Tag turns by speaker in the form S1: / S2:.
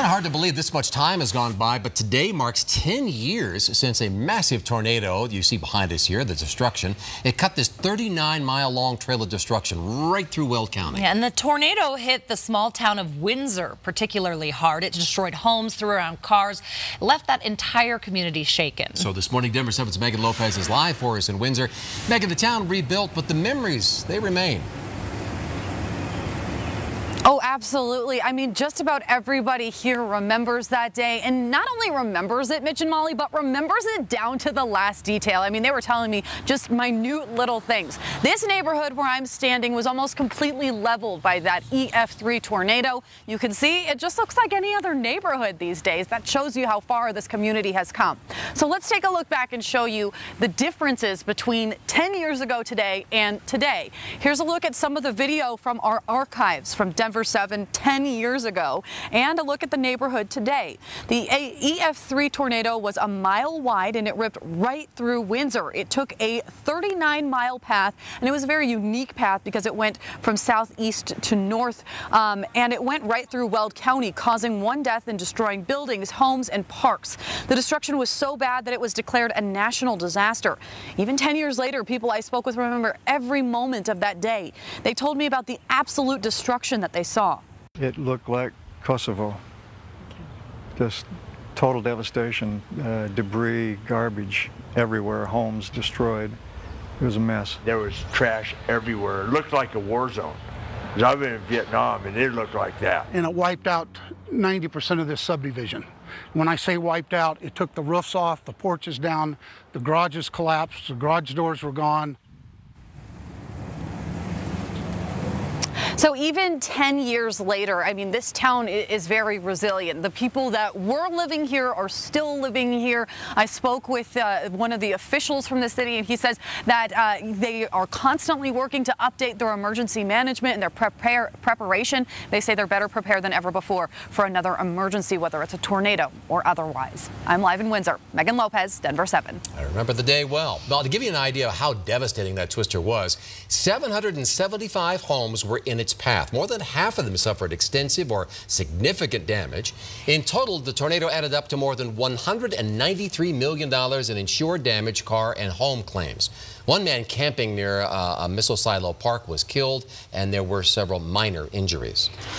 S1: Kind of hard to believe this much time has gone by, but today marks 10 years since a massive tornado you see behind us here, the destruction. It cut this 39-mile-long trail of destruction right through Weld County.
S2: Yeah, and the tornado hit the small town of Windsor particularly hard. It destroyed homes, threw around cars, left that entire community shaken.
S1: So this morning, Denver 7's Megan Lopez is live for us in Windsor. Megan, the town rebuilt, but the memories, they remain.
S3: Oh, absolutely. I mean, just about everybody here remembers that day, and not only remembers it, Mitch and Molly, but remembers it down to the last detail. I mean, they were telling me just minute little things. This neighborhood where I'm standing was almost completely leveled by that EF3 tornado. You can see it just looks like any other neighborhood these days. That shows you how far this community has come. So let's take a look back and show you the differences between 10 years ago today and today. Here's a look at some of the video from our archives from Denver 7 10 years ago, and a look at the neighborhood today. The EF3 tornado was a mile wide and it ripped right through Windsor. It took a 39-mile path, and it was a very unique path because it went from southeast to north, and it went right through Weld County, causing one death and destroying buildings, homes, and parks. The destruction was so bad that it was declared a national disaster. Even 10 years later, people I spoke with remember every moment of that day. They told me about the absolute destruction that they saw.
S4: It looked like Kosovo. Just total devastation, debris, garbage everywhere, homes destroyed. It was a mess.
S5: There was trash everywhere. It looked like a war zone. 'Cause I've been in Vietnam and it looked like that.
S6: And it wiped out 90% of this subdivision. When I say wiped out, it took the roofs off, the porches down, the garages collapsed, the garage doors were gone.
S3: So even 10 years later, I mean, this town is very resilient. The people that were living here are still living here. I spoke with one of the officials from the city, and he says that they are constantly working to update their emergency management and their preparation. They say they're better prepared than ever before for another emergency, whether it's a tornado or otherwise. I'm live in Windsor. Megan Lopez, Denver 7.
S1: I remember the day well. Well, to give you an idea of how devastating that twister was, 775 homes were in its path. More than half of them suffered extensive or significant damage. In total, the tornado added up to more than $193 million in insured damage, car and home claims. One man camping near a missile silo park was killed, and there were several minor injuries.